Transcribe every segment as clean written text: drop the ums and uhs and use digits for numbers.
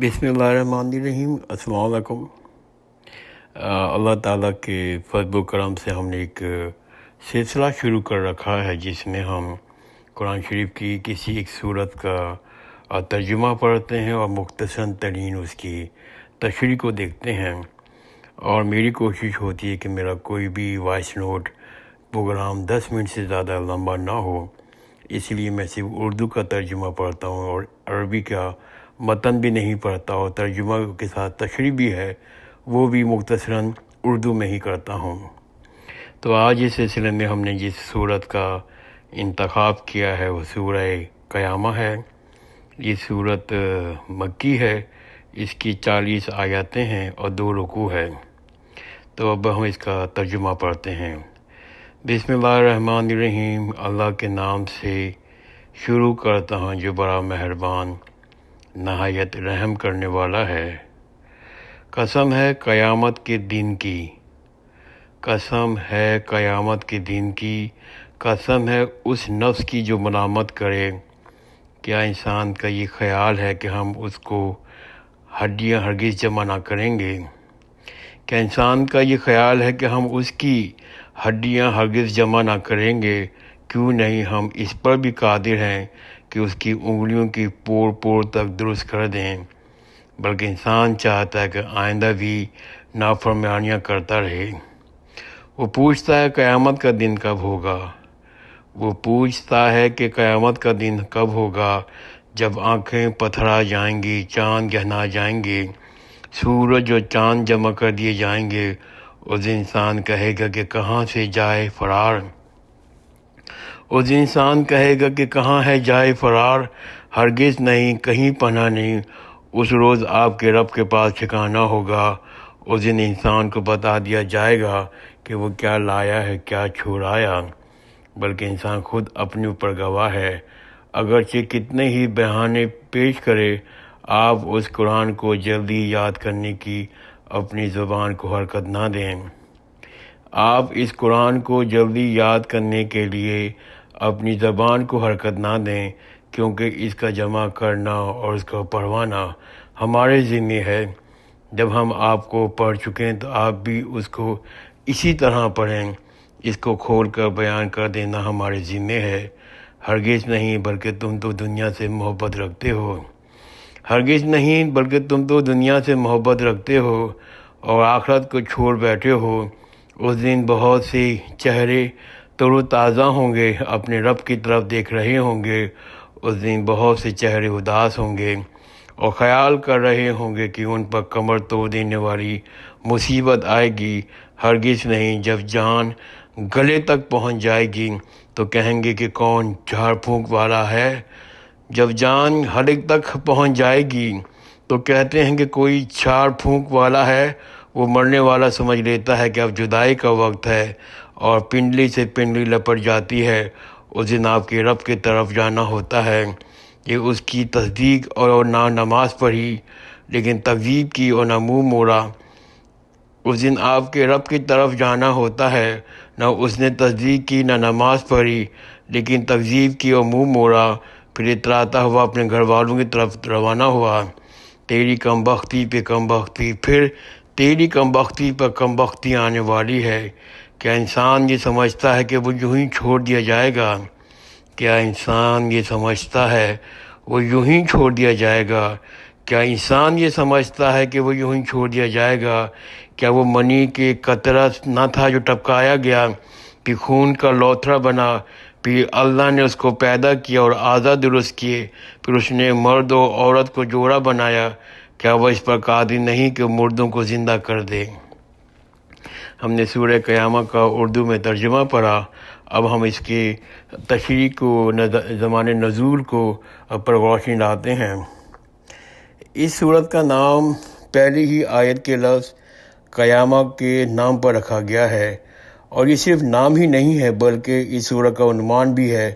بسم اللہ الرحمن الرحیم۔ السلام علیکم۔ اللہ تعالیٰ کے فضل و کرم سے ہم نے ایک سلسلہ شروع کر رکھا ہے جس میں ہم قرآن شریف کی کسی ایک صورت کا ترجمہ پڑھتے ہیں اور مختصر ترین اس کی تشریح کو دیکھتے ہیں، اور میری کوشش ہوتی ہے کہ میرا کوئی بھی وائس نوٹ پروگرام 10 منٹ سے زیادہ لمبا نہ ہو، اس لیے میں صرف اردو کا ترجمہ پڑھتا ہوں اور عربی کا متن بھی نہیں پڑھتا، اور ترجمہ کے ساتھ تشریح بھی ہے وہ بھی مختصراً اردو میں ہی کرتا ہوں۔ تو آج اس سلسلے میں ہم نے جس صورت کا انتخاب کیا ہے وہ سورہ قیامہ ہے۔ یہ صورت مکی ہے، اس کی 40 آیاتیں ہیں اور 2 رکوع ہے۔ تو اب ہم اس کا ترجمہ پڑھتے ہیں۔ بسم اللہ الرحمن الرحیم۔ اللہ کے نام سے شروع کرتا ہوں جو بڑا مہربان نہایت رحم کرنے والا ہے۔ قسم ہے قیامت کے دن کی، قسم ہے قیامت کے دن کی، قسم ہے اس نفس کی جو ملامت کرے۔ کیا انسان کا یہ خیال ہے کہ ہم اس کو ہڈیاں ہرگز جمع نہ کریں گے؟ کیا انسان کا یہ خیال ہے کہ ہم اس کی ہڈیاں ہرگز جمع نہ کریں گے؟ کیوں نہیں، ہم اس پر بھی قادر ہیں کہ اس کی انگلیوں کی پور پور تک درست کر دیں، بلکہ انسان چاہتا ہے کہ آئندہ بھی نافرمانیاں کرتا رہے۔ وہ پوچھتا ہے قیامت کا دن کب ہوگا؟ وہ پوچھتا ہے کہ قیامت کا دن کب ہوگا، جب آنکھیں پتھرا جائیں گی، چاند گہنا جائیں گے، سورج اور چاند جمع کر دیے جائیں گے۔ اس انسان کہے گا کہ کہاں سے جائے فرار، اس انسان کہے گا کہ کہاں ہے جائے فرار، ہرگز نہیں، کہیں پناہ نہیں۔ اس روز آپ کے رب کے پاس ٹھکانہ ہوگا۔ اس دن انسان کو بتا دیا جائے گا کہ وہ کیا لایا ہے، کیا چھوڑایا، بلکہ انسان خود اپنے اوپر گواہ ہے۔ اگرچہ کتنے ہی بہانے پیش کرے، آپ اس قرآن کو جلدی یاد کرنے کی اپنی زبان کو حرکت نہ دیں۔ آپ اس قرآن کو جلدی یاد کرنے کے لیے اپنی زبان کو حرکت نہ دیں، کیونکہ اس کا جمع کرنا اور اس کا پڑھوانا ہمارے ذمہ ہے۔ جب ہم آپ کو پڑھ چکیں تو آپ بھی اس کو اسی طرح پڑھیں۔ اس کو کھول کر بیان کر دینا ہمارے ذمہ ہے۔ ہرگز نہیں، بلکہ تم تو دنیا سے محبت رکھتے ہو، ہرگز نہیں، بلکہ تم تو دنیا سے محبت رکھتے ہو اور آخرت کو چھوڑ بیٹھے ہو۔ اس دن بہت سے چہرے تر و تازہ ہوں گے، اپنے رب کی طرف دیکھ رہے ہوں گے۔ اس دن بہت سے چہرے اداس ہوں گے اور خیال کر رہے ہوں گے کہ ان پر کمر توڑ دینے والی مصیبت آئے گی۔ ہرگز نہیں، جب جان گلے تک پہنچ جائے گی تو کہیں گے کہ کون جھاڑ پھونک والا ہے۔ جب جان حلق تک پہنچ جائے گی تو کہتے ہیں کہ کوئی جھاڑ پھونک والا ہے۔ وہ مرنے والا سمجھ لیتا ہے کہ اب جدائی کا وقت ہے اور پنڈلی سے پنڈلی لپٹ جاتی ہے۔ اس دن آپ کے رب کی طرف جانا ہوتا ہے۔ یہ اس کی تصدیق اور نہ نماز پڑھی لیکن تکذیب کی اور نہ منہ موڑا۔ اس دن آپ کے رب کی طرف جانا ہوتا ہے، نہ اس نے تصدیق کی نہ نماز پڑھی لیکن تکذیب کی اور منہ موڑا، پھر اتراتا ہوا اپنے گھر والوں کی طرف روانہ ہوا۔ تیری کم بختی پہ کم بختی، پھر تیری کم بختی پر کم بختی آنے والی ہے۔ کیا انسان یہ سمجھتا ہے کہ وہ یوں ہی چھوڑ دیا جائے گا؟ کیا انسان یہ سمجھتا ہے وہ یوں ہی چھوڑ دیا جائے گا؟ کیا انسان یہ سمجھتا ہے کہ وہ یوں ہی چھوڑ دیا جائے گا؟ کیا وہ منی کے قطرہ نہ تھا جو ٹپکایا گیا، پھر خون کا لوتھڑا بنا، پھر اللہ نے اس کو پیدا کیا اور اعضاء درست کیے، پھر اس نے مرد و عورت کو جوڑا بنایا۔ کیا وہ اس پر قادر نہیں کہ مردوں کو زندہ کر دے؟ ہم نے سورہ قیامہ کا اردو میں ترجمہ پڑھا، اب ہم اس کی تشریح کو، زمان نزول کو پر روشنی ڈالتے ہیں۔ اس سورت کا نام پہلی ہی آیت کے لفظ قیامہ کے نام پر رکھا گیا ہے، اور یہ صرف نام ہی نہیں ہے بلکہ اس سورت کا عنوان بھی ہے،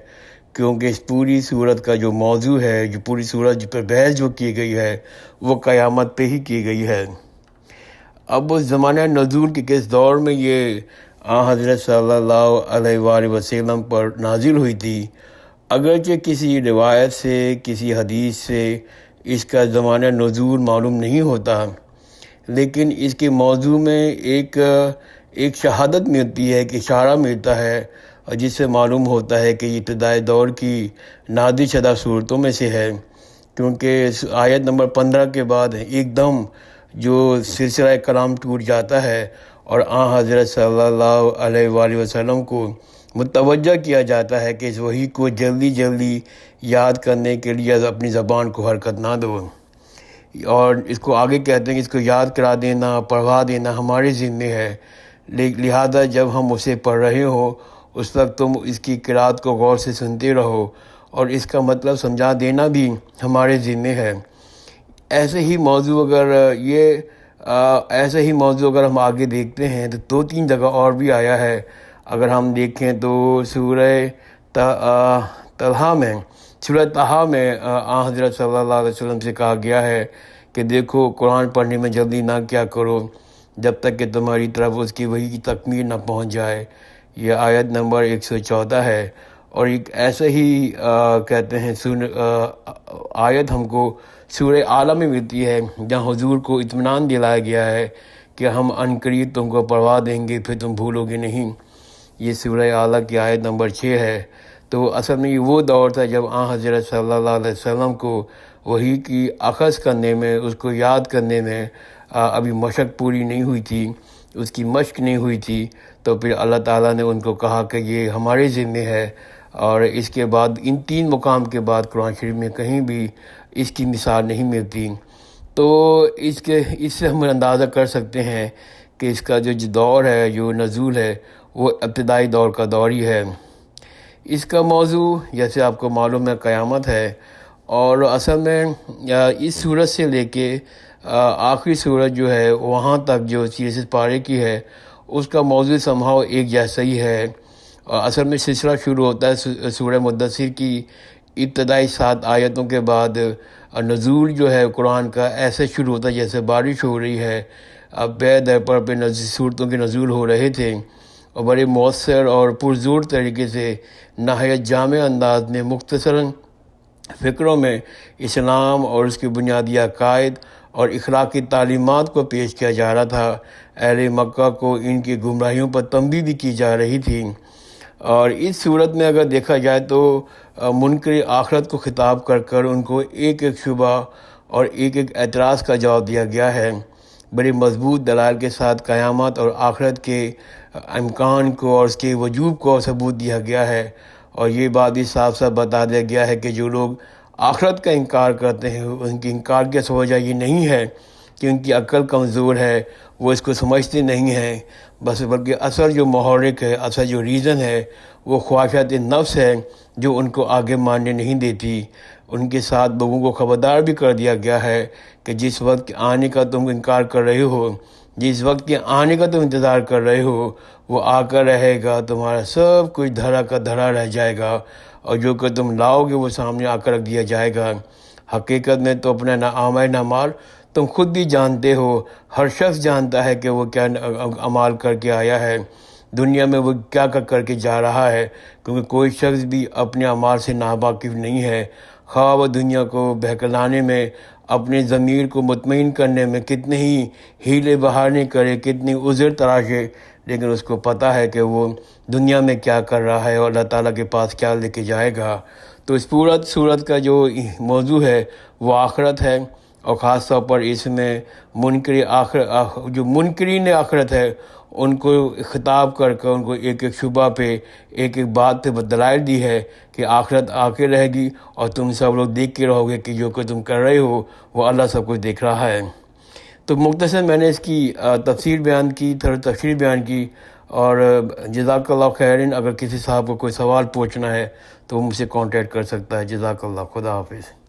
کیونکہ اس پوری سورت کا جو موضوع ہے، جو پوری سورت جس پر بحث جو کی گئی ہے وہ قیامت پہ ہی کی گئی ہے۔ اب اس زمانہ نزول کے کس دور میں یہ حضرت صلی اللہ علیہ وآلہ وسلم پر نازل ہوئی تھی، اگرچہ کسی روایت سے، کسی حدیث سے اس کا زمانہ نزول معلوم نہیں ہوتا، لیکن اس کے موضوع میں ایک شہادت ملتی ہے، ایک اشارہ ملتا ہے، اور جس سے معلوم ہوتا ہے کہ یہ ابتدائی دور کی نازل شدہ صورتوں میں سے ہے، کیونکہ آیت نمبر 15 کے بعد ایک دم جو سلسلہ کلام ٹوٹ جاتا ہے اور حضرت صلی اللہ علیہ وآلہ وسلم کو متوجہ کیا جاتا ہے کہ اس وحی کو جلدی جلدی یاد کرنے کے لیے اپنی زبان کو حرکت نہ دو، اور اس کو آگے کہتے ہیں کہ اس کو یاد کرا دینا، پڑھوا دینا ہمارے ذمے ہے، لہذا جب ہم اسے پڑھ رہے ہو اس وقت تم اس کی قرات کو غور سے سنتے رہو، اور اس کا مطلب سمجھا دینا بھی ہمارے ذمے ہے۔ ایسے ہی موضوع اگر ہم آگے دیکھتے ہیں تو 2-3 جگہ اور بھی آیا ہے۔ اگر ہم دیکھیں تو سورہ طٰہٰ میں حضرت صلی اللہ علیہ وسلم سے کہا گیا ہے کہ دیکھو قرآن پڑھنے میں جلدی نہ کیا کرو جب تک کہ تمہاری طرف اس کی وحی کی تکمیل نہ پہنچ جائے۔ یہ آیت نمبر 114 ہے، اور ایک ایسا ہی کہتے ہیں آیت ہم کو سورہ اعلیٰ میں ملتی ہے، جہاں حضور کو اطمینان دلایا گیا ہے کہ ہم عنقریب تم کو پڑھوا دیں گے، پھر تم بھولو گے نہیں۔ یہ سورہ اعلیٰ کی آیت نمبر 6 ہے۔ تو اصل میں یہ وہ دور تھا جب حضرت صلی اللہ علیہ وسلم کو وحی کی اخذ کرنے میں، اس کو یاد کرنے میں ابھی مشق پوری نہیں ہوئی تھی، اس کی مشق نہیں ہوئی تھی، تو پھر اللہ تعالیٰ نے ان کو کہا کہ یہ ہمارے ذمے ہے۔ اور اس کے بعد ان 3 مقام کے بعد قرآن شریف میں کہیں بھی اس کی مثال نہیں ملتی۔ تو اس سے ہم اندازہ کر سکتے ہیں کہ اس کا جو دور ہے، جو نزول ہے، وہ ابتدائی دور کا دور ہی ہے۔ اس کا موضوع جیسے آپ کو معلوم ہے قیامت ہے، اور اصل میں اس صورت سے لے کے آخری صورت جو ہے وہاں تک جو 36 پارے کی ہے، اس کا موضوع سمہاؤ ایک جیسا ہی ہے۔ اصل میں سلسلہ شروع ہوتا ہے سورہ مدثر کی ابتدائی 7 آیتوں کے بعد۔ نزول جو ہے قرآن کا ایسے شروع ہوتا ہے جیسے بارش ہو رہی ہے، اب بے در پہ صورتوں کے نزول ہو رہے تھے، اور بڑے مؤثر اور پرزور طریقے سے نہایت جامع انداز میں مختصراً فکروں میں اسلام اور اس کے بنیادی عقائد اور اخلاقی تعلیمات کو پیش کیا جا رہا تھا۔ اہل مکہ کو ان کی گمراہیوں پر تنبیہ بھی کی جا رہی تھی۔ اور اس صورت میں اگر دیکھا جائے تو منکر آخرت کو خطاب کر ان کو ایک شبہ اور ایک اعتراض کا جواب دیا گیا ہے۔ بڑے مضبوط دلائل کے ساتھ قیامت اور آخرت کے امکان کو اور اس کے وجوب کو ثبوت دیا گیا ہے، اور یہ بات بھی صاف صاف بتا دیا گیا ہے کہ جو لوگ آخرت کا انکار کرتے ہیں ان کی انکار کی وجہ یہ نہیں ہے کہ ان کی عقل کمزور ہے، وہ اس کو سمجھتے نہیں ہیں، بلکہ اصل جو محرک ہے، اصل جو ریزن ہے، وہ خواہشات نفس ہے جو ان کو آگے ماننے نہیں دیتی۔ ان کے ساتھ لوگوں کو خبردار بھی کر دیا گیا ہے کہ جس وقت کے آنے کا تم انکار کر رہے ہو، جس وقت کے آنے کا تم انتظار کر رہے ہو، وہ آ کر رہے گا، تمہارا سب کچھ دھرا کا دھرا رہ جائے گا، اور جو کہ تم لاؤ گے وہ سامنے آ کر رکھ دیا جائے گا۔ حقیقت میں تو اپنا اعمال اعمال تم خود بھی جانتے ہو، ہر شخص جانتا ہے کہ وہ کیا اعمال کر کے آیا ہے، دنیا میں وہ کیا کر کے جا رہا ہے، کیونکہ کوئی شخص بھی اپنے اعمال سے ناواقف نہیں ہے، خواہ وہ دنیا کو بہکلانے میں، اپنے ضمیر کو مطمئن کرنے میں کتنے ہی ہیلے بہانے کرے، کتنی عذر تراشے، لیکن اس کو پتہ ہے کہ وہ دنیا میں کیا کر رہا ہے اور اللہ تعالیٰ کے پاس کیا لے کے جائے گا۔ تو اس پورا صورت کا جو موضوع ہے وہ آخرت ہے، اور خاص طور پر اس میں جو منکرین آخرت ہے ان کو خطاب کر ان کو ایک شبہ پہ، ایک بات پہ دلائل دی ہے کہ آخرت آ کے رہے گی، اور تم سب لوگ دیکھ کے رہو گے کہ جو کہ تم کر رہے ہو وہ اللہ سب کچھ دیکھ رہا ہے۔ تو مختصر میں نے اس کی تفسیر بیان کی، اور جزاک اللہ خیرن۔ اگر کسی صاحب کو کوئی سوال پوچھنا ہے تو وہ مجھ سے کانٹیکٹ کر سکتا ہے۔ جزاک اللہ، خدا حافظ۔